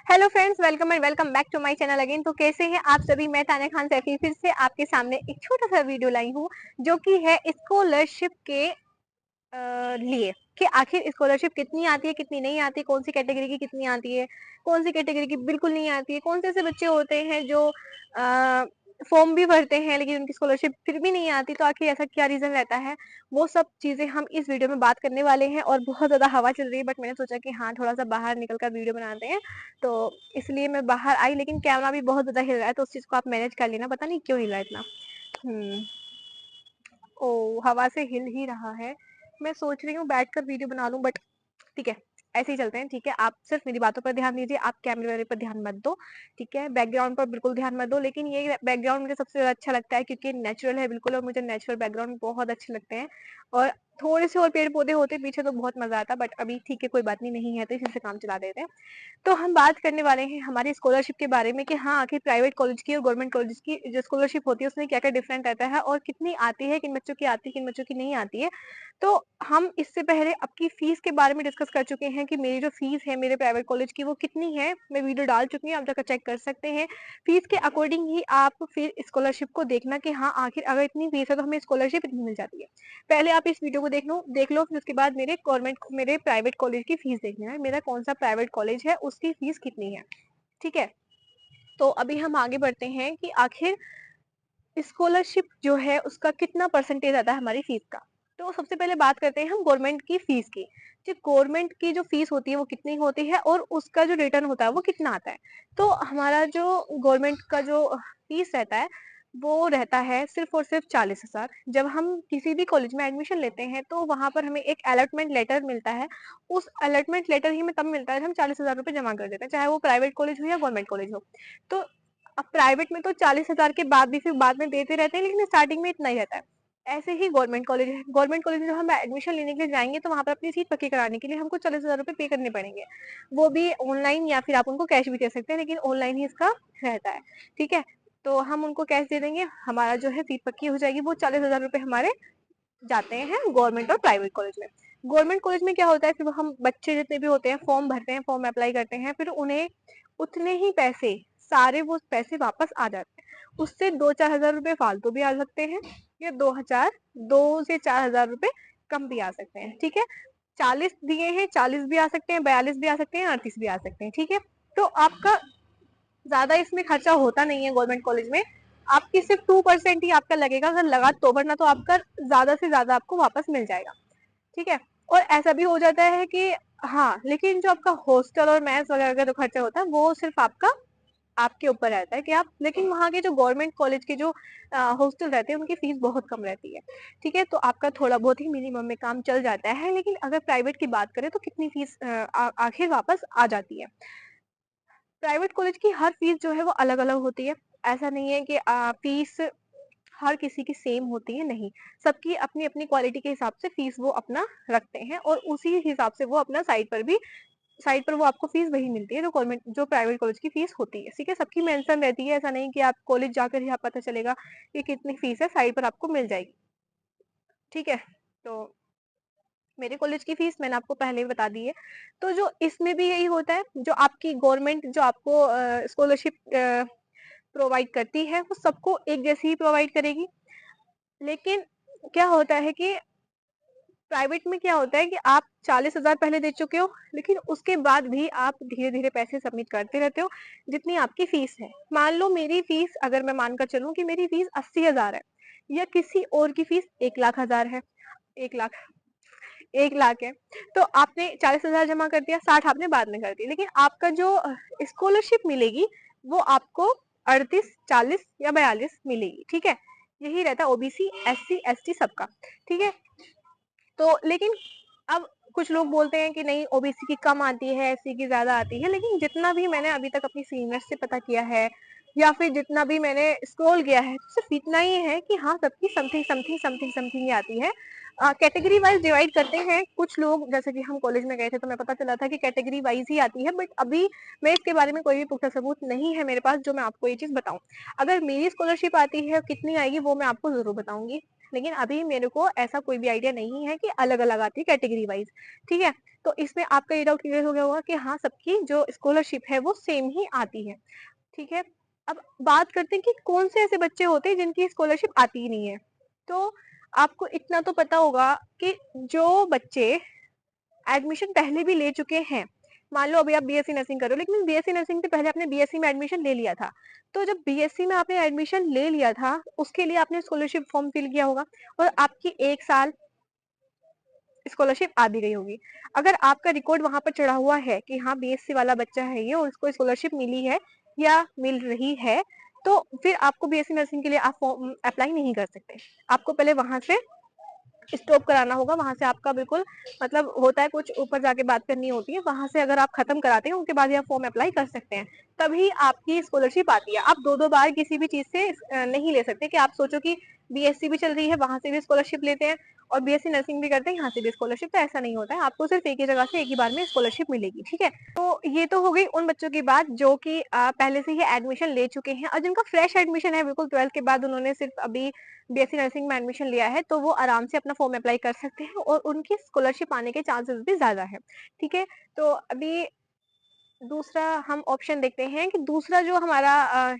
Hello friends, welcome and welcome back to my channel again. तो कैसे हैं आप सभी। मैं तान्या खान सैफी फिर से आपके सामने एक छोटा सा वीडियो लाई हूँ जो कि है स्कॉलरशिप के लिए कि आखिर स्कॉलरशिप कितनी आती है, कितनी नहीं आती, कौन सी कैटेगरी की कितनी आती है, कौन सी कैटेगरी की बिल्कुल नहीं आती है, कौन से ऐसे बच्चे होते हैं जो फॉर्म भी भरते हैं लेकिन उनकी स्कॉलरशिप फिर भी नहीं आती। तो आखिर ऐसा क्या रीजन रहता है, वो सब चीजें हम इस वीडियो में बात करने वाले हैं। और बहुत ज्यादा हवा चल रही है बट मैंने सोचा कि हाँ, थोड़ा सा बाहर निकल कर वीडियो बनाते हैं, तो इसलिए मैं बाहर आई। लेकिन कैमरा भी बहुत ज्यादा हिल रहा है तो उस चीज को आप मैनेज कर लेना, पता नहीं क्यों हिल रहा है इतना। हम्म ओ, हवा से हिल ही रहा है। मैं सोच रही हूँ बैठकर वीडियो बना लूं बट ठीक है, ऐसे ही चलते हैं। ठीक है, आप सिर्फ मेरी बातों पर ध्यान दीजिए, आप कैमरे वाले पर ध्यान मत दो। ठीक है, बैकग्राउंड पर बिल्कुल ध्यान मत दो। लेकिन ये बैकग्राउंड मुझे सबसे ज्यादा अच्छा लगता है क्योंकि नेचुरल है बिल्कुल, और मुझे नेचुरल बैकग्राउंड बहुत अच्छे लगते हैं। और थोड़े से और पेड़ पौधे होते पीछे तो बहुत मजा आता, बट अभी ठीक है, कोई बात नहीं है तो इसी से काम चला देते हैं। तो हम बात करने वाले हैं हमारी स्कॉलरशिप के बारे में कि हाँ, आखिर प्राइवेट कॉलेज की और गवर्नमेंट कॉलेज की जो स्कॉलरशिप होती है उसमें क्या क्या डिफरेंट रहता है और कितनी आती है, किन बच्चों की आती है, किन बच्चों की नहीं आती है। तो हम इससे पहले आपकी फीस के बारे में डिस्कस कर चुके हैं कि मेरी जो फीस है मेरे प्राइवेट कॉलेज की वो कितनी है। मैं वीडियो डाल चुकी हूँ, आप जाकर चेक कर सकते हैं। फीस के अकॉर्डिंग ही आप फिर स्कॉलरशिप को देखना कि हाँ, आखिर अगर इतनी फीस है तो हमें स्कॉलरशिप इतनी मिल जाती है। पहले आप इस वीडियो को देख लो, फिर उसके बाद मेरे प्राइवेट कॉलेज की फीस देखनी है, मेरा कौन सा प्राइवेट कॉलेज है उसकी फीस कितनी है। ठीक है, तो अभी हम आगे बढ़ते हैं कि आखिर स्कॉलरशिप जो है उसका कितना परसेंटेज आता है हमारी फीस का। तो सबसे पहले बात करते हैं हम गवर्नमेंट की फीस की। जो गवर्नमेंट की जो फीस होती है वो कितनी होती है और उसका जो रिटर्न होता है वो कितना आता है। तो हमारा जो गवर्नमेंट का जो फीस रहता है वो रहता है सिर्फ और सिर्फ 40,000। जब हम किसी भी कॉलेज में एडमिशन लेते हैं तो वहां पर हमें एक अलॉटमेंट लेटर मिलता है। उस अलॉटमेंट लेटर ही में तब मिलता है जब हम 40,000 रुपए जमा कर देते हैं, चाहे वो प्राइवेट कॉलेज हो या गवर्नमेंट कॉलेज हो। तो अब प्राइवेट में तो 40,000 के बाद भी फिर बाद में देते रहते हैं, लेकिन स्टार्टिंग में इतना ही रहता है। ऐसे ही गवर्नमेंट कॉलेज है, गवर्नमेंट कॉलेज में जब हम एडमिशन लेने के लिए जाएंगे तो वहां पर अपनी सीट पक्की कराने के लिए हमको 40,000 रुपए पे करने पड़ेंगे। वो भी ऑनलाइन या फिर आप उनको कैश भी दे सकते हैं, लेकिन ऑनलाइन ही इसका रहता है। ठीक है, तो हम उनको कैश दे देंगे, हमारा जो है सीट पक्की हो जाएगी। वो 40,000 रुपए हमारे जाते हैं गवर्नमेंट और प्राइवेट कॉलेज में। गवर्नमेंट कॉलेज में क्या होता है, फिर हम बच्चे जितने भी होते हैं फॉर्म भरते हैं, फॉर्म अप्लाई करते हैं, फिर उन्हें उतने ही पैसे, सारे वो पैसे वापस आ जाते हैं। उससे 2-4 हजार रुपए फालतू भी आ सकते हैं, या 2 से 4 हजार रुपए कम भी आ सकते हैं। ठीक है, 40 दिए हैं, 40 भी आ सकते हैं, 42 भी आ सकते हैं, 38 भी आ सकते हैं। ठीक है, तो आपका ज्यादा इसमें खर्चा होता नहीं है गवर्नमेंट कॉलेज में। आपकी सिर्फ 2% ही आपका लगेगा, अगर लगा तो, वरना तो आपका ज्यादा से ज्यादा आपको वापस मिल जाएगा। ठीक है, और ऐसा भी हो जाता है कि हाँ, लेकिन जो आपका हॉस्टल और मेस वगैरह का जो खर्चा होता है वो सिर्फ आपका आपके ऊपर रहता है कि आप, लेकिन वहाँ के जो गवर्नमेंट कॉलेज के जो हॉस्टल रहते हैं उनकी फीस बहुत कम रहती है। ठीक है, तो आपका थोड़ा बहुत ही मिनिमम में काम चल जाता है। लेकिन अगर प्राइवेट की बात करें तो कितनी फीस आखिर वापस आ जाती है। प्राइवेट कॉलेज की हर फीस जो है वो अलग अलग होती है। ऐसा नहीं है कि फीस हर किसी की सेम होती है, नहीं। सबकी अपनी अपनी क्वालिटी के हिसाब से फीस वो अपना रखते हैं, और उसी हिसाब से वो अपना साइड पर वो आपको फीस वही मिलती है जो गवर्नमेंट जो प्राइवेट कॉलेज की फीस होती है। ठीक है, सबकी मेंशन रहती है, ऐसा नहीं कि आप कॉलेज जाकर ही आप पता चलेगा कि कितनी फीस है, साइड पर आपको मिल जाएगी। ठीक है, तो मेरे कॉलेज की फीस मैंने आपको पहले ही बता दी है। तो जो इसमें भी यही होता है, जो आपकी गवर्नमेंट जो आपको स्कॉलरशिप प्रोवाइड करती है वो सबको एक जैसी ही प्रोवाइड करेगी। लेकिन क्या होता है कि प्राइवेट में क्या होता है कि आप 40,000 पहले दे चुके हो, लेकिन उसके बाद भी आप धीरे धीरे पैसे सबमिट करते रहते हो जितनी आपकी फीस है। मान लो मेरी फीस, अगर मैं मानकर चलूं कि मेरी फीस 80,000 है, या किसी और की फीस 1,00,000 है, 1 लाख 1 लाख है, तो आपने 40,000 जमा कर दिया, 60 आपने बाद में कर दिया, लेकिन आपका जो स्कॉलरशिप मिलेगी वो आपको 38, 40 या 42 मिलेगी। ठीक है, यही रहता है ओबीसी, एससी, एसटी सबका। ठीक है, तो लेकिन अब कुछ लोग बोलते हैं कि नहीं, ओबीसी की कम आती है, एससी की ज्यादा आती है, लेकिन जितना भी मैंने अभी तक अपनी सीनियर से पता किया है या फिर जितना भी मैंने स्क्रॉल किया है, सिर्फ इतना ही है कि हाँ, सबकी समथिंग समथिंग समथिंग समथिंग ही आती है। कैटेगरी वाइज डिवाइड करते हैं कुछ लोग, जैसे कि हम कॉलेज में गए थे तो मैं पता चला था कि कैटेगरी वाइज ही आती है, बट अभी मैं इसके बारे में कोई भी पुख्ता सबूत नहीं है मेरे पास जो मैं आपको ये चीज बताऊं। अगर मेरी स्कॉलरशिप आती है कितनी आएगी वो मैं आपको जरूर बताऊंगी। लेकिन अभी मेरे को ऐसा कोई भी आइडिया नहीं है कि अलग अलग आती है कैटेगरी वाइज। ठीक है, तो इसमें आपका ये डाउट क्लियर हो गया होगा कि हाँ, सबकी जो स्कॉलरशिप है वो सेम ही आती है। ठीक है, अब बात करते हैं कि कौन से ऐसे बच्चे होते हैं जिनकी स्कॉलरशिप आती ही नहीं है। तो आपको इतना तो पता होगा कि जो बच्चे एडमिशन पहले भी ले चुके हैं, मान लो अभी आप बीएससी नर्सिंग करो, लेकिन बीएससी नर्सिंग से पहले आपने बीएससी में एडमिशन ले लिया था, तो जब बीएससी में आपने एडमिशन ले लिया था उसके लिए आपने स्कॉलरशिप फॉर्म फिल किया होगा और आपकी 1 साल स्कॉलरशिप आ भी गई होगी। अगर आपका रिकॉर्ड वहां पर चढ़ा हुआ है कि हाँ बीएससी वाला बच्चा है ये और उसको स्कॉलरशिप मिली है या मिल रही है, तो फिर आपको बीएससी नर्सिंग के लिए आप फॉर्म अप्लाई नहीं कर सकते। आपको पहले वहां से स्टॉप कराना होगा, वहां से आपका बिल्कुल मतलब होता है कुछ ऊपर जाके बात करनी होती है, वहां से अगर आप खत्म कराते हैं उसके बाद ही आप फॉर्म अप्लाई कर सकते हैं, तभी आपकी स्कॉलरशिप आती है। आप दो दो बार किसी भी चीज से नहीं ले सकते कि आप सोचो कि बीएससी भी चल रही है वहां से भी स्कॉलरशिप लेते हैं और बीएससी नर्सिंग भी करते हैं यहाँ से भी स्कॉलरशिप, तो ऐसा नहीं होता है। आपको सिर्फ एक ही जगह से एक ही बार में स्कॉलरशिप मिलेगी। ठीक है, तो ये तो हो गई उन बच्चों की बात जो कि पहले से ही एडमिशन ले चुके हैं और जिनका फ्रेश एडमिशन है, बिल्कुल 12th के बाद उन्होंने सिर्फ अभी बीएससी नर्सिंग में एडमिशन लिया है, तो वो आराम से अपना फॉर्म अप्लाई कर सकते हैं और उनकी स्कॉलरशिप आने के चांसेस भी ज्यादा है। ठीक है, तो अभी दूसरा हम ऑप्शन देखते हैं कि दूसरा जो हमारा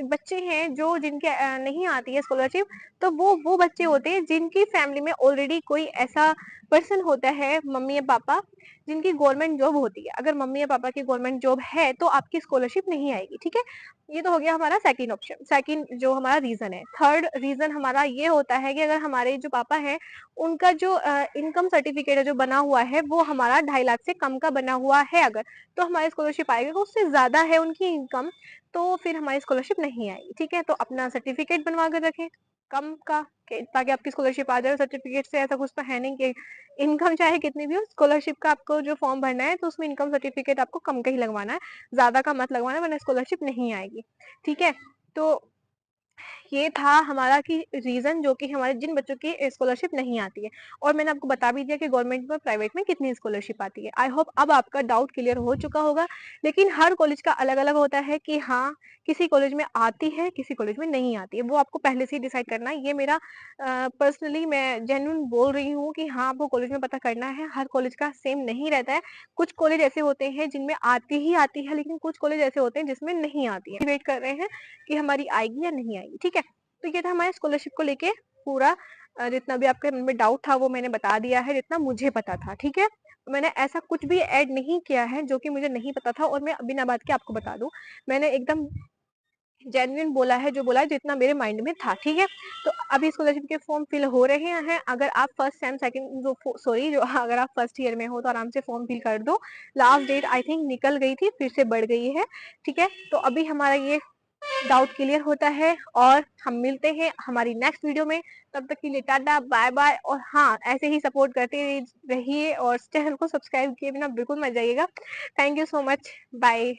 बच्चे हैं जो जिनके नहीं आती है स्कॉलरशिप, तो वो बच्चे होते हैं जिनकी फैमिली में ऑलरेडी कोई ऐसा पर्सन होता है, मम्मी या पापा, जिनकी गवर्नमेंट जॉब होती है। अगर मम्मी या पापा की गवर्नमेंट जॉब है तो आपकी स्कॉलरशिप नहीं आएगी। ठीक है, ये तो हो गया हमारा सेकंड ऑप्शन, सेकंड जो हमारा रीजन है। थर्ड रीजन हमारा ये होता है कि अगर हमारे जो पापा हैं उनका जो इनकम सर्टिफिकेट है जो बना हुआ है वो हमारा 2.5 लाख से कम का बना हुआ है अगर, तो हमारी स्कॉलरशिप आएगी। उससे ज्यादा है उनकी इनकम तो फिर हमारी स्कॉलरशिप नहीं आएगी। ठीक है, तो अपना सर्टिफिकेट बनवा कर रखें कम का ताकि आपकी स्कॉलरशिप आ जाए। सर्टिफिकेट से ऐसा कुछ तो है नहीं कि इनकम चाहे कितनी भी हो, स्कॉलरशिप का आपको जो फॉर्म भरना है तो उसमें इनकम सर्टिफिकेट आपको कम का ही लगवाना है, ज्यादा का मत लगवाना वरना स्कॉलरशिप नहीं आएगी। ठीक है, तो ये था हमारा कि रीजन जो कि हमारे जिन बच्चों की स्कॉलरशिप नहीं आती है, और मैंने आपको बता भी दिया कि गवर्नमेंट में प्राइवेट में कितनी स्कॉलरशिप आती है। आई होप अब आपका डाउट क्लियर हो चुका होगा। लेकिन हर कॉलेज का अलग अलग होता है कि हाँ किसी कॉलेज में आती है किसी कॉलेज में नहीं आती है, वो आपको पहले से ही डिसाइड करना है। ये मेरा पर्सनली मैं जेन्युइन बोल रही हूँ कि हाँ आपको कॉलेज में पता करना है, हर कॉलेज का सेम नहीं रहता है। कुछ कॉलेज ऐसे होते हैं जिनमें आती है, लेकिन कुछ कॉलेज ऐसे होते हैं जिसमें नहीं आती है। वेट कर रहे हैं कि हमारी आएगी या नहीं आएगी। ठीक है, तो ये था हमारे स्कॉलरशिप को लेके पूरा जितना भी आपके मन में डाउट था वो मैंने बता दिया है जितना मुझे पता था। ठीक है, मैंने ऐसा कुछ भी ऐड नहीं किया है जो कि मुझे नहीं पता था और मैं बिना बात के आपको बता दूं। मैंने एकदम जेन्युइन बोला है, जो बोला है जितना मेरे माइंड में था। ठीक है, तो अभी स्कॉलरशिप के फॉर्म फिल हो रहे हैं। अगर आप फर्स्ट सेम सेकंड जो सॉरी जो अगर आप फर्स्ट ईयर में हो तो आराम से फॉर्म फिल कर दो। लास्ट डेट आई थिंक निकल गई थी फिर से बढ़ गई है। ठीक है, तो अभी हमारा ये डाउट क्लियर होता है और हम मिलते हैं हमारी नेक्स्ट वीडियो में। तब तक के लिए टाटा बाय बाय, और हाँ ऐसे ही सपोर्ट करते रहिए और चैनल को सब्सक्राइब किए बिना बिल्कुल मत जाइएगा। Thank you so much, bye.